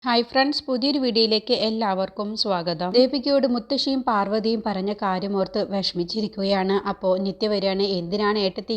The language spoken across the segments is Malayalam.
ഹായ് ഫ്രണ്ട്സ്, പുതിയൊരു വീഡിയോയിലേക്ക് എല്ലാവർക്കും സ്വാഗതം. ദേവികയോട് മുത്തശ്ശിയും പാർവതിയും പറഞ്ഞ കാര്യമോർത്ത് വിഷമിച്ചിരിക്കുകയാണ്. അപ്പോൾ നിത്യ വരികയാണ്, എന്തിനാണ് ഏട്ടത്തി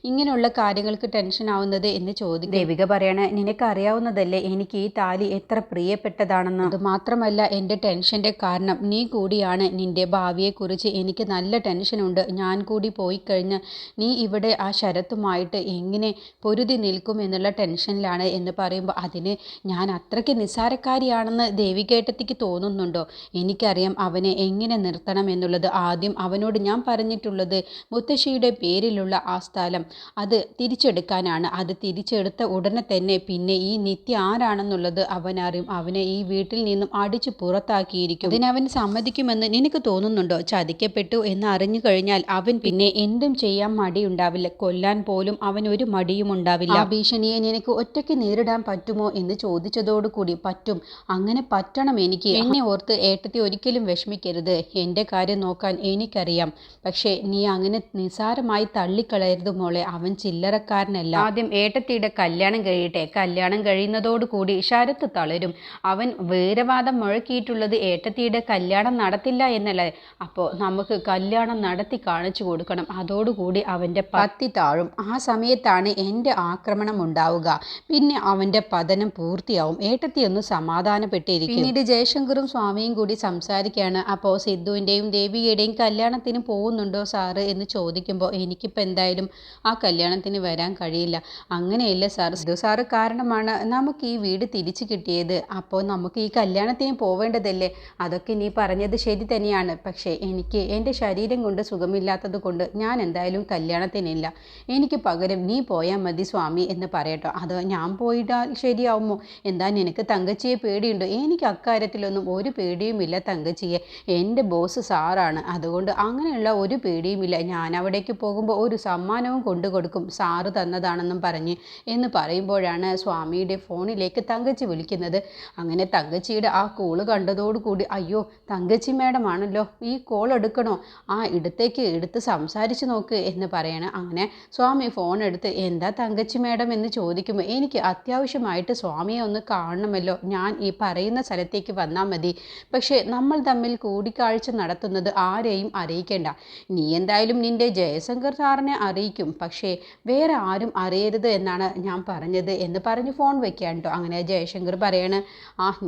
ഇങ്ങനെയുള്ള കാര്യങ്ങൾക്ക് ടെൻഷൻ ആവുന്നത് എന്ന് ചോദിക്കും. ദേവിക പറയാണ്, നിനക്കറിയാവുന്നതല്ലേ എനിക്ക് ഈ താലി എത്ര പ്രിയപ്പെട്ടതാണെന്ന്. അത് മാത്രമല്ല, എൻ്റെ ടെൻഷൻ്റെ കാരണം നീ കൂടിയാണ്. നിൻ്റെ ഭാവിയെക്കുറിച്ച് എനിക്ക് നല്ല ടെൻഷനുണ്ട്. ഞാൻ കൂടി പോയി കഴിഞ്ഞ് നീ ഇവിടെ ആ ശരത്തുമായിട്ട് എങ്ങനെ പൊരുതി നിൽക്കും എന്നുള്ള ടെൻഷനിലാണ് എന്ന് പറയുമ്പോൾ, അതിന് ഞാൻ അത്രയ്ക്ക് നിസ്സാരക്കാരിയാണെന്ന് ദേവികേട്ടത്തിക്ക് തോന്നുന്നുണ്ടോ? എനിക്കറിയാം അവനെ എങ്ങനെ നിർത്തണം എന്നുള്ളത്. ആദ്യം അവനോട് ഞാൻ പറഞ്ഞിട്ടുള്ളത് മുത്തശ്ശിയുടെ പേരിലുള്ള ആ സ്ഥലം അത് തിരിച്ചെടുക്കാനാണ്. അത് തിരിച്ചെടുത്ത ഉടനെ തന്നെ പിന്നെ ഈ നിത്യ ആരാണെന്നുള്ളത് അവനറിയും. അവനെ ഈ വീട്ടിൽ നിന്നും അടിച്ചു പുറത്താക്കിയിരിക്കും. അതിനവൻ സമ്മതിക്കുമെന്ന് നിനക്ക് തോന്നുന്നുണ്ടോ? ചതിക്കപ്പെട്ടു എന്ന് അറിഞ്ഞു കഴിഞ്ഞാൽ അവൻ പിന്നെ എന്തും ചെയ്യാൻ മടിയുണ്ടാവില്ല. കൊല്ലാൻ പോലും അവൻ ഒരു മടിയും ഉണ്ടാവില്ല. ആ ഭീഷണിയെ നിനക്ക് ഒറ്റയ്ക്ക് നേരിടാൻ പറ്റുമോ എന്ന് ചോദിച്ചതോടുകൂടി പറ്റും, അങ്ങനെ പറ്റണം എനിക്ക്. എന്നെ ഓർത്ത് ഏട്ടത്തി ഒരിക്കലും വിഷമിക്കരുത്. എൻ്റെ കാര്യം നോക്കാൻ എനിക്കറിയാം. പക്ഷേ നീ അങ്ങനെ നിസാരമായി തള്ളിക്കളയരുത് മോളെ. അവൻ ചില്ലറക്കാരനല്ല. ആദ്യം ഏട്ടത്തിയുടെ കല്യാണം കഴിയട്ടെ. കല്യാണം കഴിയുന്നതോടുകൂടി ശരത്ത് തളരും. അവൻ വീരവാദം മുഴക്കിയിട്ടുള്ളത് ഏട്ടത്തിയുടെ കല്യാണം നടത്തില്ല എന്നല്ലേ. അപ്പോൾ നമുക്ക് കല്യാണം നടത്തി കാണിച്ചു കൊടുക്കണം. അതോടുകൂടി അവൻ്റെ പത്തി താഴും. ആ സമയത്താണ് എൻ്റെ ആക്രമണം ഉണ്ടാവുക. പിന്നെ അവൻ്റെ പതനം പൂർത്തിയാവും. ഏട്ടത്തി ഒന്ന് സമാധാനപ്പെട്ടിരിക്കും. പിന്നീട് ജയശങ്കറും സ്വാമിയും കൂടി സംസാരിക്കുകയാണ്. അപ്പോൾ സിദ്ധുവിൻ്റെയും ദേവികയുടെയും കല്യാണത്തിന് പോകുന്നുണ്ടോ സാറ് എന്ന് ചോദിക്കുമ്പോൾ, എനിക്കിപ്പോൾ എന്തായാലും ആ കല്യാണത്തിന് വരാൻ കഴിയില്ല. അങ്ങനെയല്ല സാർ, സിദ്ധു സാറ് കാരണമാണ് നമുക്ക് ഈ വീട് തിരിച്ചു കിട്ടിയത്. അപ്പോൾ നമുക്ക് ഈ കല്യാണത്തിന് പോവേണ്ടതല്ലേ? അതൊക്കെ നീ പറഞ്ഞത് ശരി തന്നെയാണ്. പക്ഷേ എനിക്ക് എൻ്റെ ശരീരം കൊണ്ട് സുഖമില്ലാത്തത് കൊണ്ട് ഞാൻ എന്തായാലും കല്യാണത്തിനില്ല. എനിക്ക് പകരം നീ പോയാൽ മതി സ്വാമി എന്ന് പറയട്ടോ. അത് ഞാൻ പോയിട്ടാൽ ശരിയാവുമോ? എന്താ നിനക്ക് തങ്കച്ചിയെ പേടിയുണ്ടോ? എനിക്ക് അക്കാര്യത്തിലൊന്നും ഒരു പേടിയുമില്ല തങ്കച്ചിയെ. എൻ്റെ ബോസ് സാറാണ്, അതുകൊണ്ട് അങ്ങനെയുള്ള ഒരു പേടിയുമില്ല. ഞാൻ അവിടേക്ക് പോകുമ്പോൾ ഒരു സമ്മാനവും കൊണ്ടു കൊടുക്കും, സാറ് തന്നതാണെന്നും പറഞ്ഞ് എന്ന് പറയുമ്പോഴാണ് സ്വാമിയുടെ ഫോണിലേക്ക് തങ്കച്ചി വിളിക്കുന്നത്. അങ്ങനെ തങ്കച്ചിയുടെ ആ കോള് കണ്ടതോടുകൂടി, അയ്യോ തങ്കച്ചി മേഡം ആണല്ലോ, ഈ കോൾ എടുക്കണോ? ആ എടുത്ത് സംസാരിച്ച് നോക്ക് എന്ന് പറയണം. അങ്ങനെ സ്വാമി ഫോൺ എടുത്ത്, എന്താ തങ്കച്ചി മേഡം എന്ന് ചോദിക്കുമ്പോൾ, എനിക്ക് അത്യാവശ്യമായിട്ട് സ്വാമിയെ ഒന്ന് കാണണമല്ലോ. ഞാൻ ഈ പറയുന്ന സ്ഥലത്തേക്ക് വന്നാൽ മതി. പക്ഷേ നമ്മൾ തമ്മിൽ കൂടിക്കാഴ്ച നടത്തുന്നത് ആരെയും അറിയിക്കേണ്ട. നീ എന്തായാലും നിൻ്റെ ജയശങ്കർ സാറിനെ അറിയിക്കും, പക്ഷേ വേറെ ആരും അറിയരുത് എന്നാണ് ഞാൻ പറഞ്ഞത് എന്ന് പറഞ്ഞ് ഫോൺ വെക്കാൻ കേട്ടോ. അങ്ങനെ ജയശങ്കർ പറയാണ്,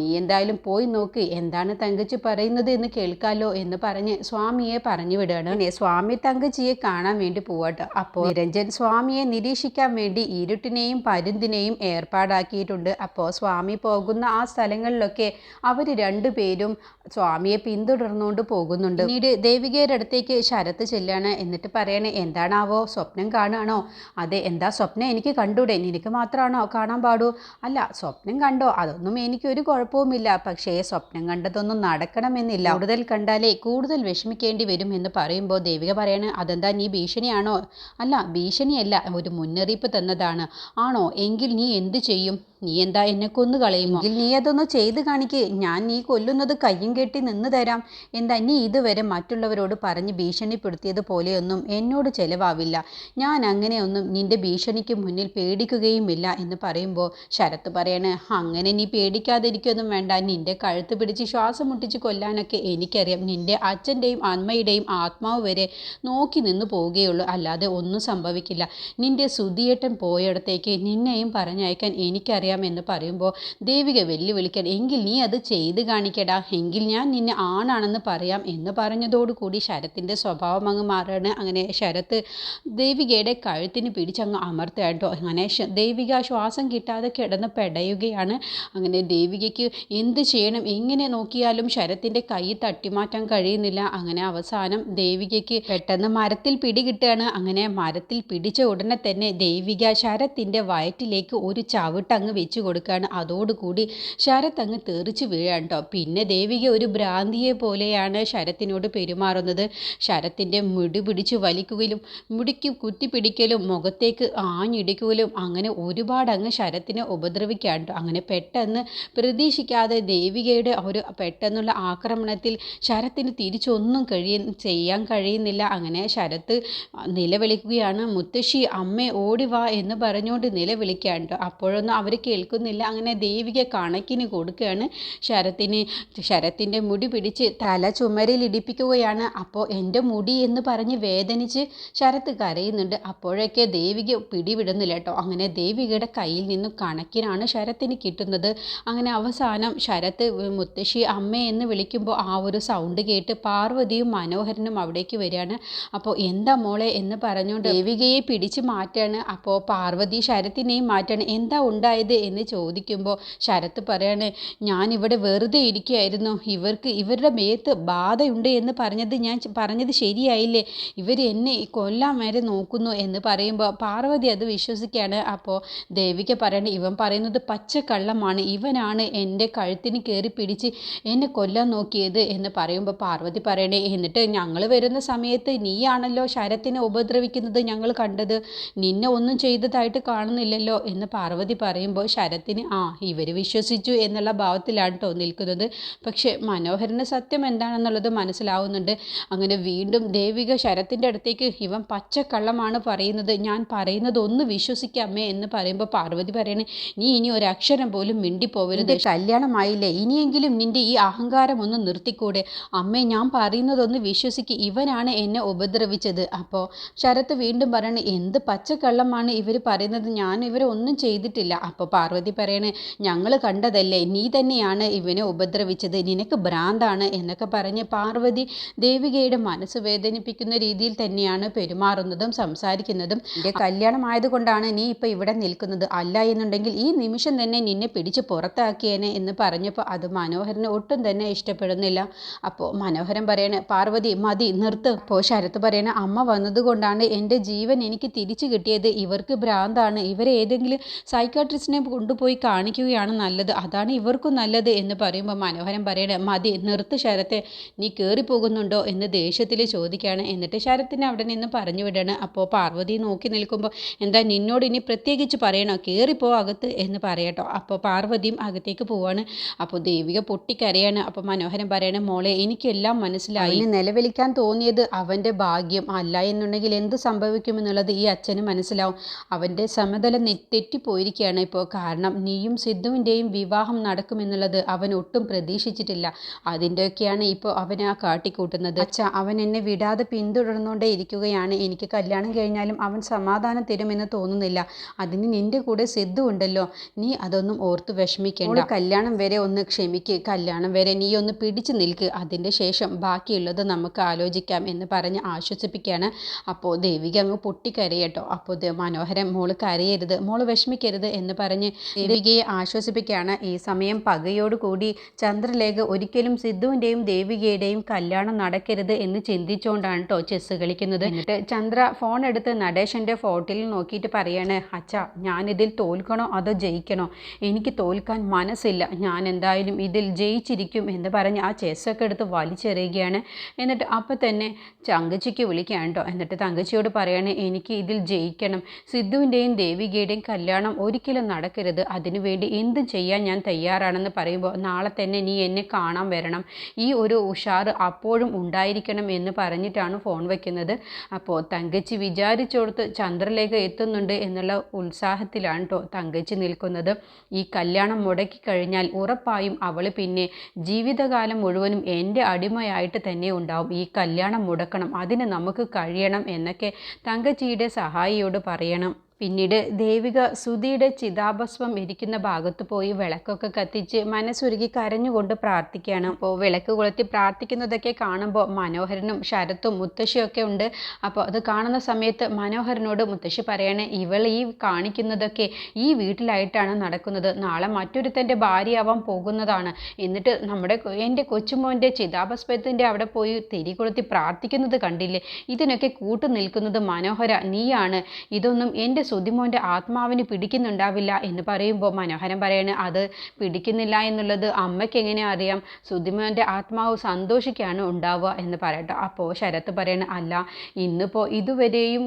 നീ എന്തായാലും പോയി നോക്ക്, എന്താണ് തങ്കച്ചി പറയുന്നത് എന്ന് കേൾക്കാമല്ലോ എന്ന് പറഞ്ഞ് സ്വാമിയെ പറഞ്ഞു വിടുകയാണ്. അങ്ങനെ സ്വാമി തങ്കച്ചിയെ കാണാൻ വേണ്ടി പോവാട്ടോ. അപ്പോൾ നിരഞ്ജൻ സ്വാമിയെ നിരീക്ഷിക്കാൻ വേണ്ടി ഇരുട്ടിനെയും പരുന്തിനെയും ഏർപ്പാടാക്കിയിട്ടുണ്ട്. അപ്പോൾ സ്വാമി പോകുന്ന ആ സ്ഥലങ്ങളിലൊക്കെ അവർ രണ്ടുപേരും സ്വാമിയെ പിന്തുടർന്നുകൊണ്ട് പോകുന്നുണ്ട്. പിന്നീട് ദേവികയുടെ അടുത്തേക്ക് ശരത്ത് ചെല്ലാണ്. എന്നിട്ട് പറയണേ, എന്താണാവോ സ്വപ്നം കാണുകയാണോ? അതെ, എന്താ സ്വപ്നം എനിക്ക് കണ്ടൂടെ? നിനക്ക് മാത്രമാണോ കാണാൻ പാടൂ? അല്ല, സ്വപ്നം കണ്ടോ, അതൊന്നും എനിക്കൊരു കുഴപ്പവുമില്ല. പക്ഷേ സ്വപ്നം കണ്ടതൊന്നും നടക്കണമെന്നില്ല. കൂടുതൽ കണ്ടാലേ കൂടുതൽ വിഷമിക്കേണ്ടി വരും എന്ന് പറയുമ്പോൾ ദേവിക പറയാണ്, അതെന്താ നീ ഭീഷണിയാണോ? അല്ല, ഭീഷണിയല്ല, ഒരു മുന്നറിയിപ്പ് തന്നതാണ്. ആണോ? എങ്കിൽ നീ എന്ത് ചെയ്യും? നീ എന്താ എന്നെ കൊന്നു കളയുമോ? എങ്കിൽ നീ അതൊന്ന് ചെയ്ത് കാണിക്ക്. ഞാൻ നീ കൊല്ലുന്നത് കയ്യും കെട്ടി നിന്ന് തരാം. എന്താ നീ ഇതുവരെ മറ്റുള്ളവരോട് പറഞ്ഞ് ഭീഷണിപ്പെടുത്തിയതുപോലെയൊന്നും എന്നോട് ചെലവാവില്ല. ഞാൻ അങ്ങനെയൊന്നും നിന്റെ ഭീഷണിക്ക് മുന്നിൽ പേടിക്കുകയുമില്ല എന്ന് പറയുമ്പോൾ ശരത്ത് പറയാണ്, അങ്ങനെ നീ പേടിക്കാതിരിക്കൊന്നും വേണ്ട. നിന്റെ കഴുത്ത് പിടിച്ച് ശ്വാസം മുട്ടിച്ച് കൊല്ലാനൊക്കെ എനിക്കറിയാം. നിന്റെ അച്ഛൻ്റെയും അമ്മയുടെയും ആത്മാവ് വരെ നോക്കി നിന്ന് പോവുകയുള്ളൂ, അല്ലാതെ ഒന്നും സംഭവിക്കില്ല. നിന്റെ സുധിയേട്ടൻ പോയിടത്തേക്ക് നിന്നെയും പറഞ്ഞയക്കാൻ എനിക്കറിയാം എന്ന് പറയുമ്പോൾ ദേവിക വെല്ലുവിളിക്കാൻ, എങ്കിൽ നീ അത് ചെയ്ത് കാണിക്കടാ, എങ്കിൽ ഞാൻ നിന്നെ ആണാണെന്ന് പറയാം എന്ന് പറഞ്ഞതോടുകൂടി ശരത്തിൻ്റെ സ്വഭാവം അങ്ങ് മാറുകയാണ്. അങ്ങനെ ശരത്ത് ദേവികയുടെ കഴുത്തിന് പിടിച്ചങ്ങ് അമർത്തുകട്ടോ. അങ്ങനെ ദേവിക ശ്വാസം കിട്ടാതെ കിടന്ന് പെടയുകയാണ്. അങ്ങനെ ദേവികയ്ക്ക് എന്ത് ചെയ്യണം, എങ്ങനെ നോക്കിയാലും ശരത്തിൻ്റെ കൈ തട്ടിമാറ്റാൻ കഴിയുന്നില്ല. അങ്ങനെ അവസാനം ദേവികയ്ക്ക് പെട്ടെന്ന് മരത്തിൽ പിടികിട്ടുകയാണ്. അങ്ങനെ മരത്തിൽ പിടിച്ച ഉടനെ തന്നെ ദേവിക ശരത്തിൻ്റെ വയറ്റിലേക്ക് ഒരു ചവിട്ടങ്ങ് വെച്ച് കൊടുക്കുകയാണ്. അതോടുകൂടി ശരത്ത് അങ്ങ് തെറിച്ച് വീഴാൻ കേട്ടോ. പിന്നെ ദേവിക ഒരു ഭ്രാന്തിയെ പോലെയാണ് ശരത്തിനോട് പെരുമാറുന്നത്. ശരത്തിൻ്റെ മുടി പിടിച്ച് വലിക്കുകയും മുടിക്ക് കുത്തിപ്പിടിക്കലും മുഖത്തേക്ക് ആഞ്ഞിടിക്കലും അങ്ങനെ ഒരുപാട് അങ്ങ് ശരത്തിനെ ഉപദ്രവിക്കാൻ കേട്ടോ. അങ്ങനെ പെട്ടെന്ന് പ്രതീക്ഷിക്കാതെ ദേവികയുടെ ഒരു പെട്ടെന്നുള്ള ആക്രമണത്തിൽ ശരത്തിന് തിരിച്ചൊന്നും ചെയ്യാൻ കഴിയുന്നില്ല. അങ്ങനെ ശരത്ത് നിലവിളിക്കുകയാണ്, മുത്തശ്ശി അമ്മേ ഓടിവാ എന്ന് പറഞ്ഞുകൊണ്ട് നിലവിളിക്കാൻ കേട്ടോ. അപ്പോഴൊന്നും അവർ കേൾക്കുന്നില്ല. അങ്ങനെ ദേവിക കണക്കിന് കൊടുക്കുകയാണ് ശരത്തിൻ്റെ മുടി പിടിച്ച് തല ചുമരിൽ ഇടിപ്പിക്കുകയാണ്. അപ്പോൾ എൻ്റെ മുടി എന്ന് പറഞ്ഞ് വേദനിച്ച് ശരത്ത് കരയുന്നുണ്ട്. അപ്പോഴൊക്കെ ദേവിക പിടിവിടുന്നില്ല കേട്ടോ. അങ്ങനെ ദേവികയുടെ കയ്യിൽ നിന്നും കണക്കിനാണ് ശരത്തിന് കിട്ടുന്നത്. അങ്ങനെ അവസാനം ശരത്ത് മുത്തശ്ശി അമ്മേ എന്ന് വിളിക്കുമ്പോൾ ആ ഒരു സൗണ്ട് കേട്ട് പാർവതിയും മനോഹരനും അവിടേക്ക് വരികയാണ്. അപ്പോൾ എന്താ മോളെ എന്ന് പറഞ്ഞുകൊണ്ട് ദേവികയെ പിടിച്ച് മാറ്റാണ്. അപ്പോൾ പാർവതി ശരത്തിനെയും മാറ്റാണ്. എന്താ ഉണ്ടായത് എന്ന് ചോദിക്കുമ്പോൾ ശരത്ത് പറയാണ്, ഞാനിവിടെ വെറുതെ ഇരിക്കുകയായിരുന്നു, ഇവരുടെ മേത്ത് ബാധയുണ്ട് എന്ന് ഞാൻ പറഞ്ഞത് ശരിയായില്ലേ, ഇവർ എന്നെ കൊല്ലാൻ വരെ നോക്കുന്നു എന്ന് പറയുമ്പോൾ പാർവതി അത് വിശ്വസിക്കുകയാണ്. അപ്പോൾ ദേവിക പറയണേ, ഇവൻ പറയുന്നത് പച്ചക്കള്ളമാണ്, ഇവനാണ് എൻ്റെ കഴുത്തിന് കയറി പിടിച്ച് എന്നെ കൊല്ലാൻ നോക്കിയത് എന്ന് പറയുമ്പോൾ പാർവതി പറയണേ, എന്നിട്ട് ഞങ്ങൾ വരുന്ന സമയത്ത് നീയാണല്ലോ ശരത്തിനെ ഉപദ്രവിക്കുന്നത് ഞങ്ങൾ കണ്ടത്, നിന്നെ ഒന്നും ചെയ്തതായിട്ട് കാണുന്നില്ലല്ലോ എന്ന് പാർവതി പറയുമ്പോൾ ശരത്തിന് ഇവർ വിശ്വസിച്ചു എന്നുള്ള ഭാവത്തിലാണ് കേട്ടോ നിൽക്കുന്നത്. പക്ഷേ മനോഹരന് സത്യം എന്താണെന്നുള്ളത് മനസ്സിലാവുന്നുണ്ട്. അങ്ങനെ വീണ്ടും ദേവിക ശരത്തിൻ്റെ അടുത്തേക്ക്, ഇവൻ പച്ചക്കള്ളമാണ് പറയുന്നത്, ഞാൻ പറയുന്നത് ഒന്ന് വിശ്വസിക്കാമേ എന്ന് പറയുമ്പോൾ പാർവതി പറയണേ, നീ ഇനി ഒരക്ഷരം പോലും മിണ്ടിപ്പോവരുത്, കല്യാണമായില്ലേ, ഇനിയെങ്കിലും നിന്റെ ഈ അഹങ്കാരം ഒന്ന് നിർത്തിക്കൂടെ, അമ്മേ ഞാൻ പറയുന്നതൊന്ന് വിശ്വസിക്ക്, ഇവനാണ് എന്നെ ഉപദ്രവിച്ചത്. അപ്പോൾ ശരത്ത് വീണ്ടും പറയണേ, എന്ത് പച്ചക്കള്ളമാണ് ഇവർ പറയുന്നത്, ഞാൻ ഇവരെ ഒന്നും ചെയ്തിട്ടില്ല. അപ്പോൾ പാർവതി പറയണേ, ഞങ്ങൾ കണ്ടതല്ലേ, നീ തന്നെയാണ് ഇവനെ ഉപദ്രവിച്ചത്, നിനക്ക് ഭ്രാന്താണ് എന്നൊക്കെ പറഞ്ഞ് പാർവതി ദേവികയുടെ മനസ്സ് വേദനിപ്പിക്കുന്ന രീതിയിൽ തന്നെയാണ് പെരുമാറുന്നതും സംസാരിക്കുന്നതും. എൻ്റെ കല്യാണമായതുകൊണ്ടാണ് നീ ഇപ്പോൾ ഇവിടെ നിൽക്കുന്നത്, അല്ല എന്നുണ്ടെങ്കിൽ ഈ നിമിഷം തന്നെ നിന്നെ പിടിച്ച് പുറത്താക്കിയേനെ എന്ന് പറഞ്ഞപ്പോൾ അത് മനോഹരന് ഒട്ടും തന്നെ ഇഷ്ടപ്പെടുന്നില്ല. അപ്പോൾ മനോഹരൻ പറയണ, പാർവതി മതി നിർത്ത്. അപ്പോൾ ശരത്ത് പറയണ, അമ്മ വന്നതുകൊണ്ടാണ് എൻ്റെ ജീവൻ എനിക്ക് തിരിച്ചു കിട്ടിയത്, ഇവർക്ക് ഭ്രാന്താണ്, ഇവരെ ഏതെങ്കിലും സൈക്കാട്രിസ്റ്റിനെ കൊണ്ടുപോയി കാണിക്കുകയാണ് നല്ലത്, അതാണ് ഇവർക്കും നല്ലത് എന്ന് പറയുമ്പോൾ മനോഹരൻ പറയണ, മതി നിർത്ത് ശരത്തെ, നീ കയറിപ്പോകുന്നുണ്ടോ എന്ന് ദേഷ്യത്തിൽ ചോദിക്കുകയാണ്. എന്നിട്ട് ശരത്തിനെ അവിടെ നിന്ന് പറഞ്ഞു വിടാണ്. അപ്പോൾ പാർവതി നോക്കി നിൽക്കുമ്പോൾ, എന്താ നിന്നോട് ഇനി പ്രത്യേകിച്ച് പറയണോ, കയറിപ്പോ അകത്ത് എന്ന് പറയട്ടോ. അപ്പോൾ പാർവതിയും അകത്തേക്ക് പോവാണ്. അപ്പോൾ ദേവിക പൊട്ടിക്കരയാണ്. അപ്പോൾ മനോഹരൻ പറയണ, മോളെ എനിക്കെല്ലാം മനസ്സിലായി, നിലവിളിക്കാൻ തോന്നിയത് അവൻ്റെ ഭാഗ്യം, അല്ല എന്നുണ്ടെങ്കിൽ എന്ത് സംഭവിക്കുമെന്നുള്ളത് ഈ അച്ഛന് മനസ്സിലാവും, അവൻ്റെ സമതലം തെറ്റിപ്പോയിരിക്കുകയാണ് ഇപ്പോൾ, കാരണം നീയും സിദ്ധുവിൻ്റെയും വിവാഹം നടക്കുമെന്നുള്ളത് അവൻ ഒട്ടും പ്രതീക്ഷിച്ചിട്ടില്ല, അതിൻ്റെയൊക്കെയാണ് ഇപ്പോൾ അവനെ കാട്ടിക്കൂട്ടുന്നത്. അച്ഛ, അവൻ എന്നെ വിടാതെ പിന്തുടർന്നുകൊണ്ടേ ഇരിക്കുകയാണ്, എനിക്ക് കല്യാണം കഴിഞ്ഞാലും അവൻ സമാധാനം തരുമെന്ന് തോന്നുന്നില്ല, അതിന് നിൻ്റെ കൂടെ സിദ്ധു ഉണ്ടല്ലോ, നീ അതൊന്നും ഓർത്ത് വിഷമിക്കേണ്ട, കല്യാണം വരെ ഒന്ന് ക്ഷമിക്ക്, കല്യാണം വരെ നീ ഒന്ന് പിടിച്ചു നിൽക്ക്, അതിൻ്റെ ശേഷം ബാക്കിയുള്ളത് നമുക്ക് ആലോചിക്കാം എന്ന് പറഞ്ഞ് ആശ്വസിപ്പിക്കുകയാണ്. അപ്പോൾ ദേവിക അങ്ങ് പൊട്ടിക്കരയട്ടോ. അപ്പോൾ മനോഹരൻ, മോള് കരയരുത്, മോള് വിഷമിക്കരുത് എന്ന് പറഞ്ഞ് ദേവികയെ ആശ്വസിപ്പിക്കുകയാണ്. ഈ സമയം പകയോടുകൂടി ചന്ദ്രലേഖ ഒരിക്കലും സിദ്ധുവിൻ്റെയും ദേവികയുടെയും കല്യാണം നടക്കരുത് എന്ന് ചിന്തിച്ചുകൊണ്ടാണ് കേട്ടോ ചെസ്സ് കളിക്കുന്നത്. എന്നിട്ട് ചന്ദ്ര ഫോൺ എടുത്ത് നടേശൻ്റെ ഫോട്ടോയിൽ നോക്കിയിട്ട് പറയാണ്, അച്ഛ ഞാനിതിൽ തോൽക്കണോ അതോ ജയിക്കണോ, എനിക്ക് തോൽക്കാൻ മനസ്സില്ല, ഞാൻ എന്തായാലും ഇതിൽ ജയിച്ചിരിക്കും എന്ന് പറഞ്ഞ് ആ ചെസ്സൊക്കെ എടുത്ത് വലിച്ചെറിയുകയാണ്. എന്നിട്ട് അപ്പം തന്നെ തങ്കച്ചിക്ക് വിളിക്കുകയാണ് കേട്ടോ. എന്നിട്ട് തങ്കച്ചിയോട് പറയാണ്, എനിക്ക് ഇതിൽ ജയിക്കണം, സിദ്ധുവിൻ്റെയും ദേവികയുടെയും കല്യാണം ഒരിക്കലും നടക്കരുത്, അതിനുവേണ്ടി എന്തും ചെയ്യാൻ ഞാൻ തയ്യാറാണെന്ന് പറയുമ്പോൾ, നാളെ തന്നെ നീ എന്നെ കാണാൻ വരണം, ഈ ഒരു ഉഷാറ് അപ്പോഴും ഉണ്ടായിരിക്കണം എന്ന് പറഞ്ഞിട്ടാണ് ഫോൺ വയ്ക്കുന്നത്. അപ്പോൾ തങ്കച്ചി വിചാരിച്ചോടത്ത് ചന്ദ്രലേഖ എത്തുന്നുണ്ട് എന്നുള്ള ഉത്സാഹത്തിലാണ് കേട്ടോ തങ്കച്ചി നിൽക്കുന്നത്. ഈ കല്യാണം മുടക്കി കഴിഞ്ഞാൽ ഉറപ്പായും അവൾ പിന്നെ ജീവിതകാലം മുഴുവനും എൻ്റെ അടിമയായിട്ട് തന്നെ ഉണ്ടാവും, ഈ കല്യാണം മുടക്കണം, അതിന് നമുക്ക് കഴിയണം എന്നൊക്കെ തങ്കച്ചിയുടെ സഹായിയോട് പറയണം. പിന്നീട് ദേവിക സുധിയുടെ ചിതാഭസ്മം ഇരിക്കുന്ന ഭാഗത്ത് പോയി വിളക്കൊക്കെ കത്തിച്ച് മനസ്സുരുകി കരഞ്ഞുകൊണ്ട് പ്രാർത്ഥിക്കുകയാണ്. അപ്പോൾ വിളക്ക് കൊളുത്തി പ്രാർത്ഥിക്കുന്നതൊക്കെ കാണുമ്പോൾ മനോഹരനും ശരത്തും മുത്തശ്ശിയൊക്കെ ഉണ്ട്. അപ്പോൾ അത് കാണുന്ന സമയത്ത് മനോഹരനോട് മുത്തശ്ശി പറയണേ, ഇവൾ ഈ കാണിക്കുന്നതൊക്കെ ഈ വീട്ടിലായിട്ടാണ് നടക്കുന്നത്, നാളെ മറ്റൊരുത്തൻ്റെ ഭാര്യയാവാൻ പോകുന്നതാണ്, എന്നിട്ട് എൻ്റെ കൊച്ചുമോൻ്റെ ചിതാഭസ്മത്തിൻ്റെ അവിടെ പോയി തിരി കൊളുത്തി പ്രാർത്ഥിക്കുന്നത് കണ്ടില്ലേ, ഇതിനൊക്കെ കൂട്ടു നിൽക്കുന്നത് മനോഹര നീയാണ്, ഇതൊന്നും എൻ്റെ സുധിമോൻ്റെ ആത്മാവിന് പിടിക്കുന്നുണ്ടാവില്ല എന്ന് പറയുമ്പോൾ മനോഹരൻ പറയണേ, അത് പിടിക്കുന്നില്ല എന്നുള്ളത് അമ്മയ്ക്ക് എങ്ങനെ അറിയാം, സുധിമോൻ്റെ ആത്മാവ് സന്തോഷിക്കുകയാണ് ഉണ്ടാവുക എന്ന് പറയട്ടോ. അപ്പോൾ ശരത്ത് പറയണ, അല്ല ഇന്നിപ്പോൾ ഇതുവരെയും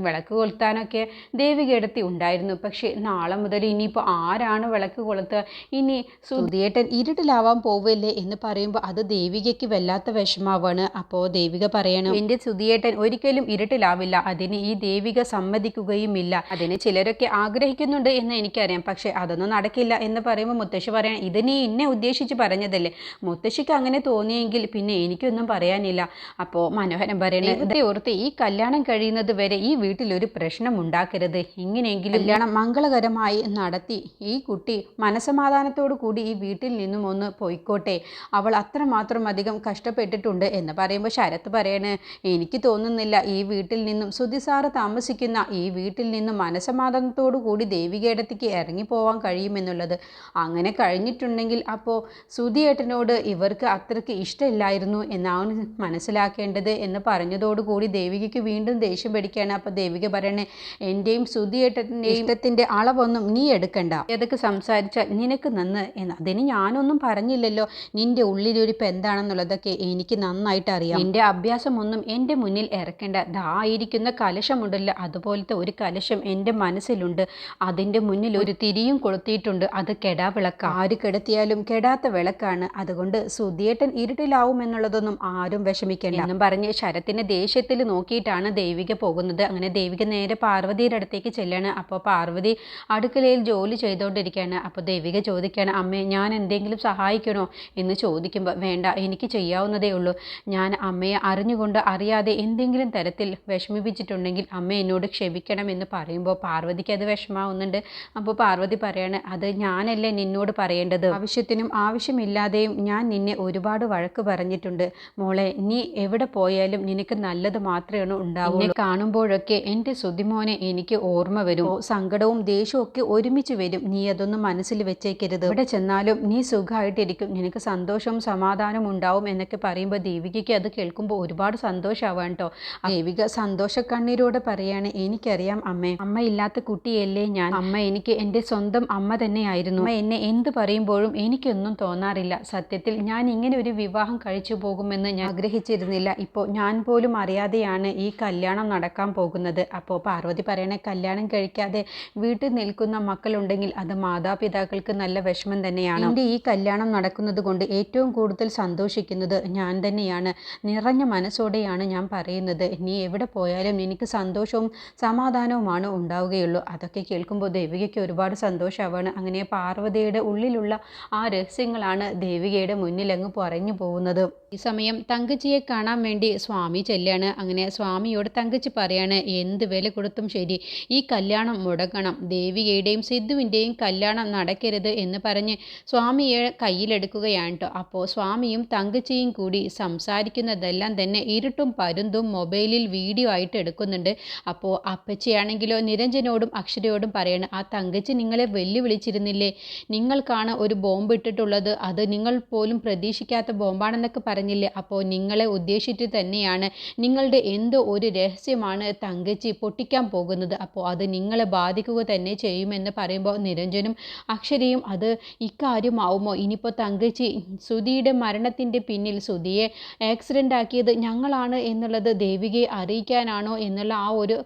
വിളക്ക് കൊളുത്താനൊക്കെ ദേവികേടത്തി ഉണ്ടായിരുന്നു, പക്ഷേ നാളെ മുതൽ ഇനിയിപ്പോൾ ആരാണ് വിളക്ക് കൊളുത്തുക, ഇനി സുധിയേട്ടൻ ഇരുട്ടിലാവാൻ പോവല്ലേ എന്ന് പറയുമ്പോൾ അത് ദേവികയ്ക്ക് വല്ലാത്ത വിഷമാവാണ്. അപ്പോൾ ദേവിക പറയണം, എൻ്റെ സുധിയേട്ടൻ ഒരിക്കലും ഇരുട്ടിലാവില്ല, അതിന് ഈ ദേവിക സമ്മതിക്കുകയും ഇല്ല. അതിന് ചിലരൊക്കെ ആഗ്രഹിക്കുന്നുണ്ട് എന്ന് എനിക്കറിയാം, പക്ഷെ അതൊന്നും നടക്കില്ല എന്ന് പറയുമ്പോൾ മുത്തശ്ശി പറയാൻ, ഇത് നീ എന്നെ ഉദ്ദേശിച്ച് പറഞ്ഞതല്ലേ, മുത്തശ്ശിക്ക് അങ്ങനെ തോന്നിയെങ്കിൽ പിന്നെ എനിക്കൊന്നും പറയാനില്ല. അപ്പോൾ മനോഹരൻ പറയണേ, ദൈവത്തെ ഓർത്ത് ഈ കല്യാണം കഴിയുന്നത് വരെ ഈ വീട്ടിലൊരു പ്രശ്നം ഉണ്ടാക്കരുത്, ഇങ്ങനെയെങ്കിലും കല്യാണം മംഗളകരമായി നടത്തി ഈ കുട്ടി മനസമാധാനത്തോടു കൂടി ഈ വീട്ടിൽ നിന്നും ഒന്ന് പോയിക്കോട്ടെ, അവൾ അത്രമാത്രം അധികം കഷ്ടപ്പെട്ടിട്ടുണ്ട് എന്ന് പറയുമ്പോൾ ശരത്ത് പറയണേ, എനിക്ക് തോന്നുന്നില്ല ഈ വീട്ടിൽ നിന്നും സുധിസാറ് താമസിക്കുന്ന ഈ വീട്ടിൽ നിന്നും മനസമാധാനത്തോടു കൂടി ദേവികേടത്തേക്ക് ഇറങ്ങിപ്പോവാൻ കഴിയുമെന്നുള്ളത്. അങ്ങനെ കഴിഞ്ഞിട്ടുണ്ടെങ്കിൽ അപ്പോൾ സുധിയേട്ടനോട് ഇവർക്ക് അത്രയ്ക്ക് ഇഷ്ടമില്ലായിരുന്നു എന്നാണ് മനസ്സിലാക്കേണ്ടത് എന്ന് പറഞ്ഞതോടുകൂടി ദേവികയ്ക്ക് വീണ്ടും ദേഷ്യം പിടിക്കുകയാണ്. അപ്പോൾ ദേവിക പറയണേ, എൻ്റെയും സുധിയേട്ടൻ്റെയും ഇഷ്ടത്തിൻ്റെ അളവൊന്നും നീ എടുക്കണ്ട, ഏതൊക്കെ സംസാരിച്ചാൽ നിനക്ക് നന്ന് എന്ന്. അതിന് ഞാനൊന്നും പറഞ്ഞില്ലല്ലോ, നിൻ്റെ ഉള്ളിലൊരിപ്പം എന്താണെന്നുള്ളതൊക്കെ എനിക്ക് നന്നായിട്ട് അറിയാം. നിൻ്റെ അഭ്യാസമൊന്നും എൻ്റെ മുന്നിൽ ഇറക്കേണ്ട. ദായിരിക്കുന്ന കലശമുണ്ടല്ലോ, അതുപോലത്തെ ഒരു കലശം എൻ്റെ മനസ്സിലുണ്ട്, അതിൻ്റെ മുന്നിൽ ഒരു തിരിയും കൊളുത്തിയിട്ടുണ്ട്, അത് കെടാ വിളക്കാണ്. ആര് കെടുത്തിയാലും കെടാത്ത വിളക്കാണ്, അതുകൊണ്ട് സുധിയേട്ടൻ ഇരുട്ടിലാവുമെന്നുള്ളതൊന്നും ആരും വിഷമിക്കേണ്ട എന്നും പറഞ്ഞ് ശരത്തിൻ്റെ ദേഷ്യത്തിൽ നോക്കിയിട്ടാണ് ദേവിക പോകുന്നത്. അങ്ങനെ ദേവിക നേരെ പാർവതിയുടെ അടുത്തേക്ക് ചെല്ലാണ്. അപ്പോൾ പാർവതി അടുക്കളയിൽ ജോലി ചെയ്തുകൊണ്ടിരിക്കുകയാണ്. അപ്പോൾ ദേവിക ചോദിക്കുകയാണ്, അമ്മേ ഞാൻ എന്തെങ്കിലും സഹായിക്കണോ എന്ന് ചോദിക്കുമ്പോൾ, വേണ്ട, എനിക്ക് ചെയ്യാവുന്നതേ ഉള്ളൂ. ഞാൻ അമ്മയെ അറിഞ്ഞുകൊണ്ട് അറിയാതെ എന്തെങ്കിലും തരത്തിൽ വിഷമിപ്പിച്ചിട്ടുണ്ടെങ്കിൽ അമ്മ എന്നോട് ക്ഷമിക്കണം എന്ന് പറയുമ്പോൾ പാർവതിക്ക് അത് വിഷമാവുന്നുണ്ട്. അപ്പോൾ പാർവതി പറയാണ്, അത് ഞാനല്ലേ നിന്നോട് പറയേണ്ടത്, ആവശ്യത്തിനും ആവശ്യമില്ലാതെയും ഞാൻ നിന്നെ ഒരുപാട് വഴക്ക് പറഞ്ഞിട്ടുണ്ട് മോളെ, നീ എവിടെ പോയാലും നിനക്ക് നല്ലത് മാത്രമേ ഉണ്ടാവൂ. കാണുമ്പോഴൊക്കെ എൻ്റെ സുധിമോനെ എനിക്ക് ഓർമ്മ വരും, സങ്കടവും ദേഷ്യവും ഒക്കെ ഒരുമിച്ച് വരും, നീ അതൊന്നും മനസ്സിൽ വെച്ചേക്കരുത്, എവിടെ ചെന്നാലും നീ സുഖമായിട്ടിരിക്കും, നിനക്ക് സന്തോഷവും സമാധാനവും ഉണ്ടാവും എന്നൊക്കെ പറയുമ്പോൾ ദേവികയ്ക്ക് അത് കേൾക്കുമ്പോൾ ഒരുപാട് സന്തോഷമാവാൻ കേട്ടോ. ദേവിക സന്തോഷക്കണ്ണീരോടെ പറയാണ്, എനിക്കറിയാം അമ്മേ, അമ്മ ഇല്ലാത്ത കുട്ടിയല്ലേ ഞാൻ, അമ്മ എനിക്ക് എൻ്റെ സ്വന്തം അമ്മ തന്നെയായിരുന്നു, അമ്മ എന്നെ എന്ത് പറയുമ്പോഴും എനിക്കൊന്നും തോന്നാറില്ല, സത്യത്തിൽ ഞാൻ ഇങ്ങനെ ഒരു വിവാഹം കഴിച്ചു പോകുമെന്ന് ഞാൻ ആഗ്രഹിച്ചിരുന്നില്ല, ഇപ്പോൾ ഞാൻ പോലും അറിയാതെയാണ് ഈ കല്യാണം നടക്കാൻ പോകുന്നത്. അപ്പോൾ പാർവതി പറയണേ, കല്യാണം കഴിക്കാതെ വീട്ടിൽ നിൽക്കുന്ന മക്കളുണ്ടെങ്കിൽ അത് മാതാപിതാക്കൾക്ക് നല്ല വിഷമം തന്നെയാണ്. എൻ്റെ ഈ കല്യാണം നടക്കുന്നത് കൊണ്ട് ഏറ്റവും കൂടുതൽ സന്തോഷിക്കുന്നത് ഞാൻ തന്നെയാണ്, നിറഞ്ഞ മനസ്സോടെയാണ് ഞാൻ പറയുന്നത്, നീ എവിടെ പോയാലും എനിക്ക് സന്തോഷവും സമാധാനവുമാണ് ഉണ്ടാവുകയുള്ളൂ. അതൊക്കെ കേൾക്കുമ്പോൾ ദേവികയ്ക്ക് ഒരുപാട് സന്തോഷമാവാണ്. അങ്ങനെ പാർവതിയുടെ ഉള്ളിലുള്ള ആ രഹസ്യങ്ങളാണ് ദേവികയുടെ മുന്നിലങ്ങ് പറഞ്ഞു പോകുന്നത്. ഈ സമയം തങ്കച്ചിയെ കാണാൻ വേണ്ടി സ്വാമി ചെല്ലാണ്. അങ്ങനെ സ്വാമിയോട് തങ്കച്ചി പറയാണ്, എന്ത് വില കൊടുത്തും ശരി ഈ കല്യാണം മുടങ്ങണം, ദേവികയുടെയും സിദ്ധുവിൻ്റെയും കല്യാണം നടക്കരുത് എന്ന് പറഞ്ഞ് സ്വാമിയെ കയ്യിലെടുക്കുകയാണ് കേട്ടോ. അപ്പോൾ സ്വാമിയും തങ്കച്ചിയും കൂടി സംസാരിക്കുന്നതെല്ലാം തന്നെ ഇരുട്ടും പരുന്തും മൊബൈലിൽ വീഡിയോ ആയിട്ട് എടുക്കുന്നുണ്ട്. അപ്പോൾ അപ്പച്ചിയാണെങ്കിലോ നിരഞ്ജനോടും അക്ഷരയോടും പറയണം, ആ തങ്കച്ചി നിങ്ങളെ വെല്ലുവിളിച്ചിരുന്നില്ലേ, നിങ്ങൾക്കാണ് ഒരു ബോംബ് ഇട്ടിട്ടുള്ളത്, അത് നിങ്ങൾ പോലും പ്രതീക്ഷിക്കാത്ത ബോംബാണെന്നൊക്കെ പറഞ്ഞില്ലേ, അപ്പോൾ നിങ്ങളെ ഉദ്ദേശിച്ചിട്ട് തന്നെയാണ്, നിങ്ങളുടെ എന്തോ ഒരു രഹസ്യമാണ് തങ്കച്ചി പൊട്ടിക്കാൻ പോകുന്നത്, അപ്പോൾ അത് നിങ്ങളെ ബാധിക്കുക തന്നെ ചെയ്യുമെന്ന് പറയുമ്പോൾ നിരഞ്ജനും അക്ഷരയും, അത് ഇക്കാര്യമാവുമോ, ഇനിയിപ്പോൾ തങ്കച്ചി സുധിയുടെ മരണത്തിൻ്റെ പിന്നിൽ സുധിയെ ആക്സിഡൻ്റ് ആക്കിയത് ഞങ്ങളാണ് എന്നുള്ളത് ദേവികയെ അറിയിക്കാനാണോ എന്നുള്ള ആ ഒരു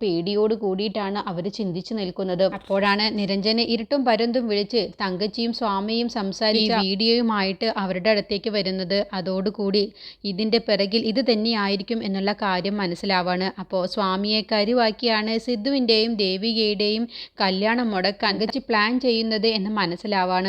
പേടിയോട് കൂടിയിട്ടാണ് അവർ ചിന്തിച്ചു നിൽക്കുന്നത്. അപ്പോഴാണ് നിരഞ്ജനെ ഇരുട്ടും പരുന്തും വിളിച്ച് തങ്കച്ചിയും സ്വാമിയും സംസാരിച്ച വീഡിയോയുമായിട്ട് അവരുടെ അടുത്തേക്ക് വരുന്നത്. അതോടുകൂടി ഇതിൻ്റെ പിറകിൽ ഇത് തന്നെയായിരിക്കും എന്നുള്ള കാര്യം മനസ്സിലാവാണ്. അപ്പോൾ സ്വാമിയെ കരുവാക്കിയാണ് സിദ്ധുവിൻ്റെയും ദേവികയുടെയും കല്യാണം മുടക്കാൻ തങ്കച്ചി പ്ലാൻ ചെയ്യുന്നത് എന്ന് മനസ്സിലാവാണ്.